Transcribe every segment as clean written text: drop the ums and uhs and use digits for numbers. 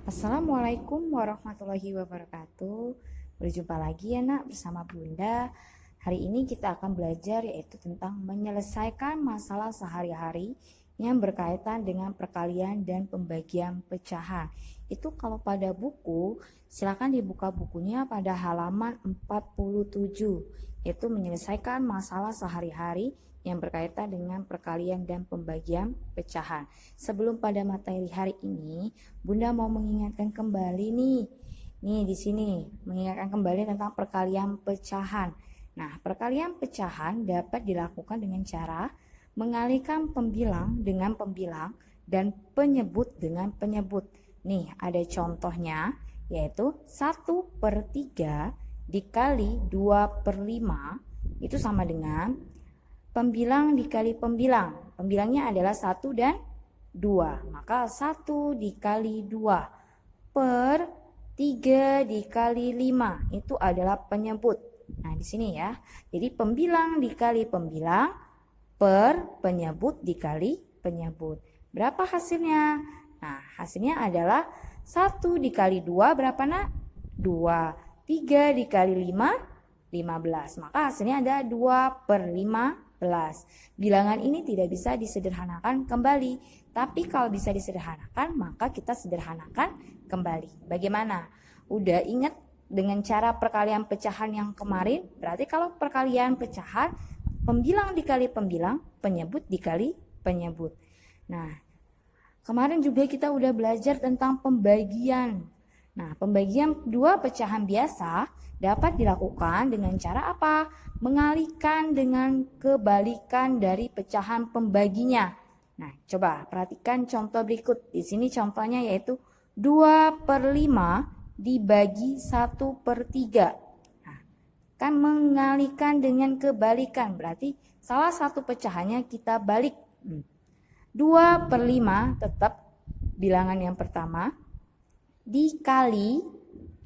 Assalamualaikum warahmatullahi wabarakatuh. Berjumpa lagi ya nak bersama Bunda. Hari ini kita akan belajar yaitu tentang menyelesaikan masalah sehari-hari yang berkaitan dengan perkalian dan pembagian pecahan. Itu kalau pada buku, silakan dibuka bukunya pada halaman 47, yaitu menyelesaikan masalah sehari-hari yang berkaitan dengan perkalian dan pembagian pecahan. Sebelum pada materi hari ini, Bunda mau mengingatkan kembali nih di sini mengingatkan kembali tentang perkalian pecahan. Nah, perkalian pecahan dapat dilakukan dengan cara mengalihkan pembilang dengan pembilang dan penyebut dengan penyebut. Nih, ada contohnya yaitu 1/3 dikali 2/5 itu sama dengan pembilang dikali pembilang. Pembilangnya adalah 1 dan 2. Maka 1 dikali 2 per 3 dikali 5 itu adalah penyebut. Nah, di sini ya. Jadi pembilang dikali pembilang per penyebut dikali penyebut. Berapa hasilnya? Nah, hasilnya adalah 1 dikali 2 berapa nak? 2. 3 dikali 5, 15. Maka hasilnya ada 2/15. Bilangan ini tidak bisa disederhanakan kembali, tapi kalau bisa disederhanakan maka kita sederhanakan kembali. Bagaimana? Udah ingat dengan cara perkalian pecahan yang kemarin? Berarti kalau perkalian pecahan, pembilang dikali pembilang, penyebut dikali penyebut. Nah, kemarin juga kita udah belajar tentang pembagian. Nah, pembagian dua pecahan biasa dapat dilakukan dengan cara apa? Mengalihkan dengan kebalikan dari pecahan pembaginya. Nah, coba perhatikan contoh berikut. Di sini contohnya yaitu 2/5 dibagi 1/3. Nah, kan mengalihkan dengan kebalikan. Berarti salah satu pecahannya kita balik. 2/5 tetap bilangan yang pertama dikali.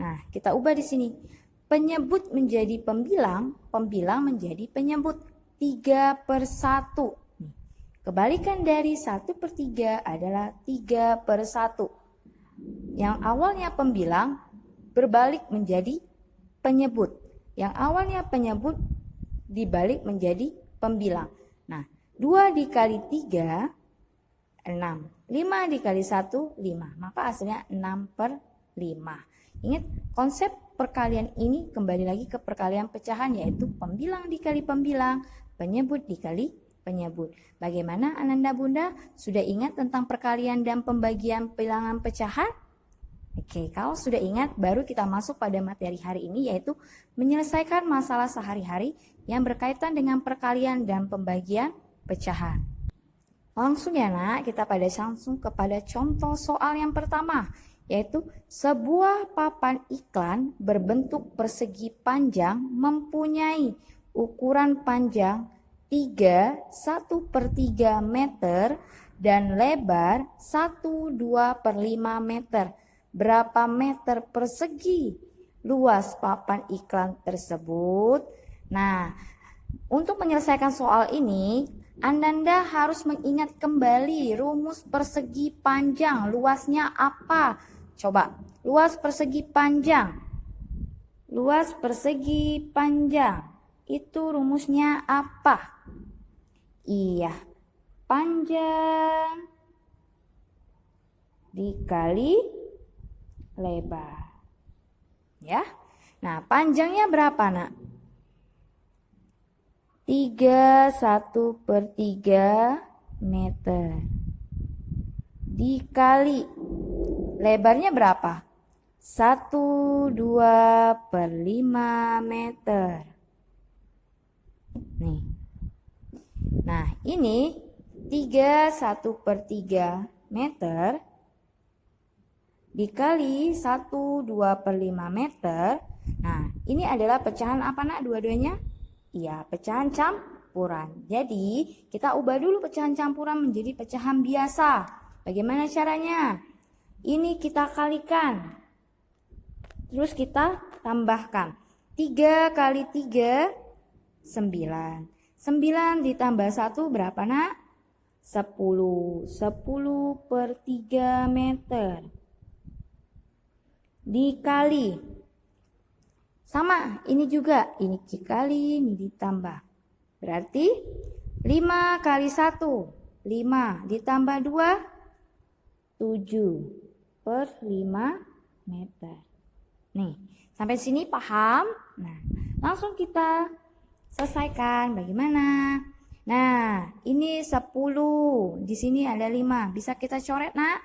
Nah, kita ubah di sini. Penyebut menjadi pembilang, pembilang menjadi penyebut. 3/1. Kebalikan dari 1/3 adalah 3/1. Yang awalnya pembilang berbalik menjadi penyebut. Yang awalnya penyebut dibalik menjadi pembilang. Nah, 2 dikali 3, 6. 5 dikali 1, 5. Maka hasilnya 6/5. Ingat, konsep perkalian ini kembali lagi ke perkalian pecahan yaitu pembilang dikali pembilang, penyebut dikali penyebut. Bagaimana Ananda Bunda? Sudah ingat tentang perkalian dan pembagian bilangan pecahan? Oke, kalau sudah ingat baru kita masuk pada materi hari ini yaitu menyelesaikan masalah sehari-hari yang berkaitan dengan perkalian dan pembagian pecahan. Langsung ya nak, kita langsung kepada contoh soal yang pertama, yaitu sebuah papan iklan berbentuk persegi panjang mempunyai ukuran panjang 1/3 meter dan lebar 1/2/5 meter. Berapa meter persegi luas papan iklan tersebut? Nah, untuk menyelesaikan soal ini, Ananda harus mengingat kembali rumus persegi panjang. Luasnya apa? Coba, luas persegi panjang. Luas persegi panjang. Itu rumusnya apa? Iya, panjang dikali lebar. Ya. Nah, panjangnya berapa, nak? 1/3 meter dikali lebarnya berapa? 1/2/5 meter. Nih. Nah, ini 1/3 meter dikali 1/2/5 meter. Nah, ini adalah pecahan apa nak dua-duanya? Iya, pecahan campuran. Jadi, kita ubah dulu pecahan campuran menjadi pecahan biasa. Bagaimana caranya? Ini kita kalikan. Terus kita tambahkan. 3 kali 3, 9. 9 ditambah 1 berapa nak? 10. 10/3 meter. dikali. Sama, ini juga, ini dikali, ini ditambah. Berarti 5 kali 1, 5 ditambah 2, 7 per 5 meter. Nih, sampai sini paham? Nah, langsung kita selesaikan. Bagaimana? Nah, ini 10. Di sini ada 5. Bisa kita coret, Nak?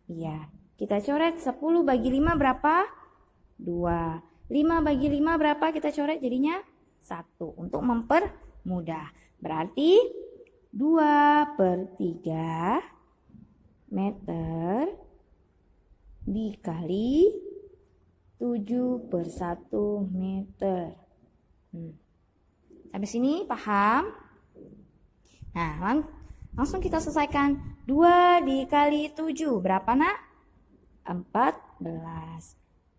Iya, kita coret 10 bagi 5 berapa? 2. 5 bagi 5 berapa kita coret jadinya? 1. Untuk mempermudah. Berarti 2 per 3 meter dikali 7 per 1 meter. Sampai sini paham? Nah, langsung kita selesaikan. 2 dikali 7 berapa, Nak? 14.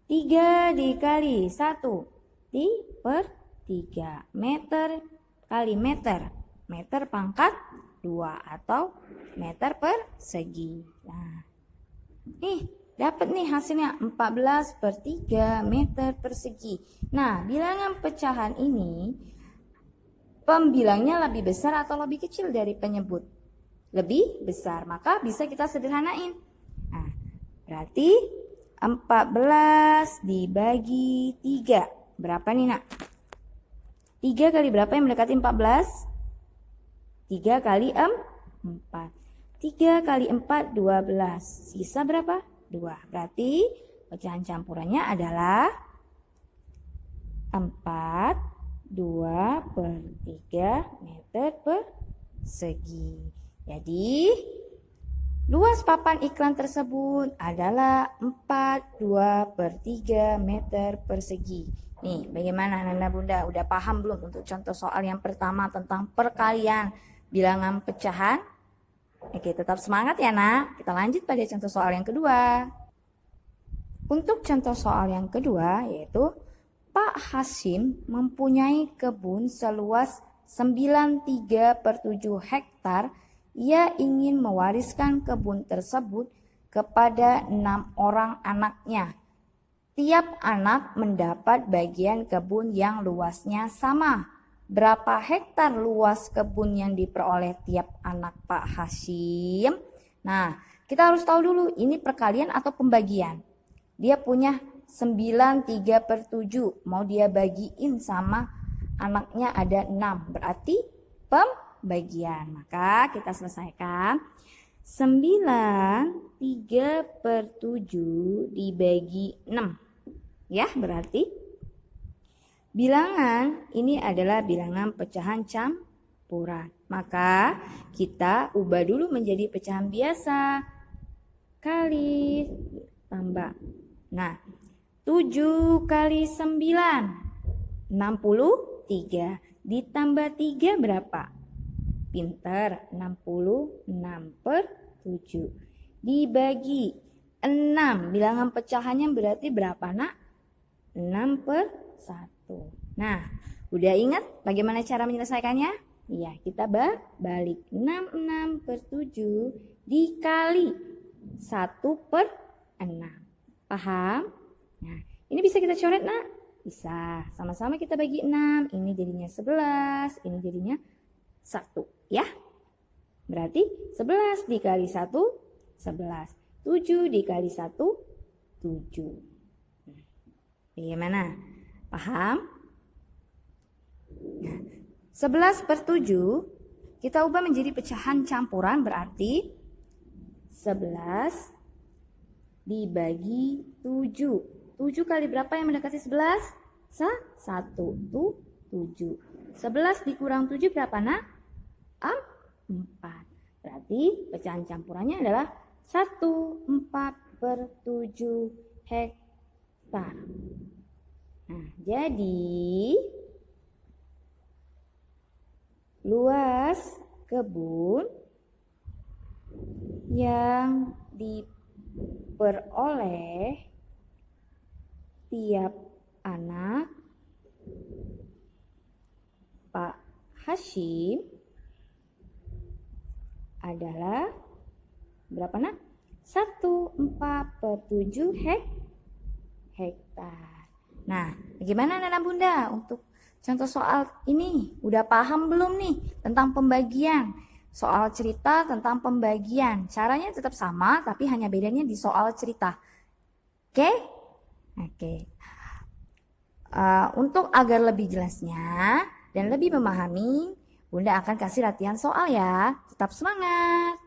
3 dikali 1 per 3 meter kali meter. Meter pangkat 2 atau meter persegi. Nah, nih dapat nih hasilnya 14 per 3 meter persegi. Nah, bilangan pecahan ini pembilangnya lebih besar atau lebih kecil dari penyebut? Lebih besar, maka bisa kita sederhanain. Nah, berarti 14 dibagi 3. Berapa nih, Nak? 3 kali berapa yang mendekati 14? 3 kali 4. 3 kali 4, 12. Sisa berapa? 2. Berarti pecahan campurannya adalah 4, 2 per 3 meter persegi. Jadi, luas papan iklan tersebut adalah 42 per 3 meter persegi. Nih, bagaimana Nanda Bunda? Udah paham belum untuk contoh soal yang pertama tentang perkalian bilangan pecahan? Oke, tetap semangat ya, Nak. Kita lanjut pada contoh soal yang kedua. Untuk contoh soal yang kedua yaitu Pak Hashim mempunyai kebun seluas 93 per 7 hektar. Ia ingin mewariskan kebun tersebut kepada 6 orang anaknya. Tiap anak mendapat bagian kebun yang luasnya sama. Berapa hektar luas kebun yang diperoleh tiap anak Pak Hashim? Nah, kita harus tahu dulu ini perkalian atau pembagian. Dia punya 93 per 7. Mau dia bagiin sama anaknya ada 6. Berarti pembagian. Maka kita selesaikan. 9, 3 per 7 dibagi 6. Ya, berarti bilangan ini adalah bilangan pecahan campuran. Maka kita ubah dulu menjadi pecahan biasa. Kali tambah. Nah, 7 kali 9, 63. Ditambah 3 berapa? Pinter, 66 per 7. Dibagi 6. Bilangan pecahannya berarti berapa, Nak? 6 per 1. Nah, udah ingat bagaimana cara menyelesaikannya? Iya, kita balik. 66 per 7 dikali 1 per 6. Paham? Nah, ini bisa kita coret, Nak? Bisa. Sama-sama kita bagi 6. Ini jadinya 11. Ini jadinya 1. Ya? Berarti 11 dikali 1, 11. 7 dikali 1, 7. Bagaimana? Paham? Nah, 11 per 7 kita ubah menjadi pecahan campuran berarti 11 dibagi 7. 7 kali berapa yang mendekati 11? 1 tuh 7. 11 dikurang 7 berapa, Nak? 4. Berarti pecahan campurannya adalah 1/4 per 7 hektar. Nah, jadi luas kebun yang diperoleh tiap anak Pak Hashim adalah berapa, Nak? 1/4 per 7 hektar. Nah, bagaimana anak bunda untuk contoh soal ini? Udah paham belum nih tentang pembagian? Soal cerita tentang pembagian. Caranya tetap sama, tapi hanya bedanya di soal cerita. Oke? Oke. Untuk agar lebih jelasnya dan lebih memahami, Bunda akan kasih latihan soal ya. Tetap semangat.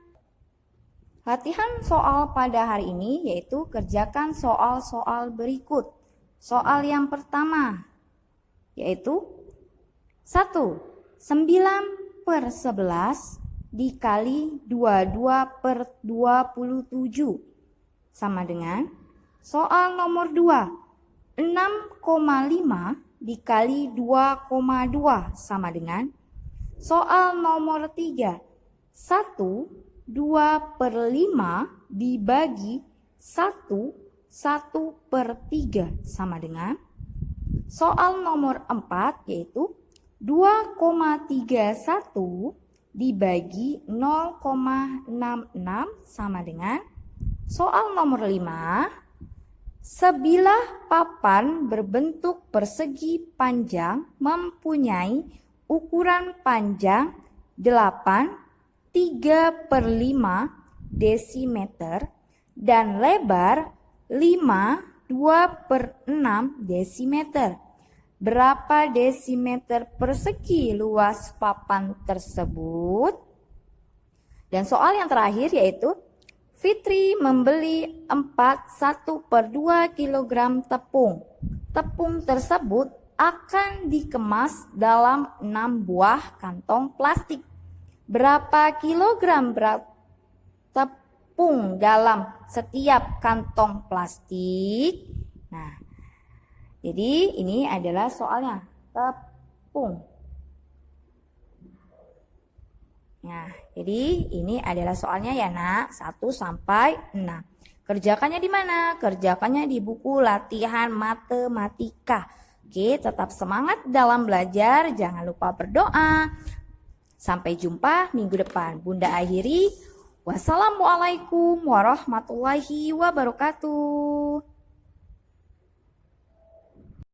Latihan soal pada hari ini yaitu kerjakan soal-soal berikut. Soal yang pertama yaitu 1. 9/11 dikali 22/27 sama dengan soal nomor 2. 6,5 dikali 2,2 sama dengan soal nomor 3. 2/5 dibagi 1/3 sama dengan soal nomor 4 yaitu 2,31 dibagi 0,66 sama dengan soal nomor 5. Sebilah papan berbentuk persegi panjang mempunyai ukuran panjang 3/5 desimeter dan lebar 2/6 desimeter. Berapa desimeter persegi luas papan tersebut? Dan soal yang terakhir yaitu Fitri membeli 1/2 kg tepung. Tepung tersebut akan dikemas dalam 6 buah kantong plastik. Berapa kilogram berat tepung dalam setiap kantong plastik? Nah, jadi ini adalah soalnya tepung. Nah, jadi ini adalah soalnya ya nak, 1 sampai 6. Kerjakannya di mana? Kerjakannya di buku latihan matematika. Oke, tetap semangat dalam belajar, jangan lupa berdoa. Sampai jumpa minggu depan. Bunda akhiri. Wassalamualaikum warahmatullahi wabarakatuh.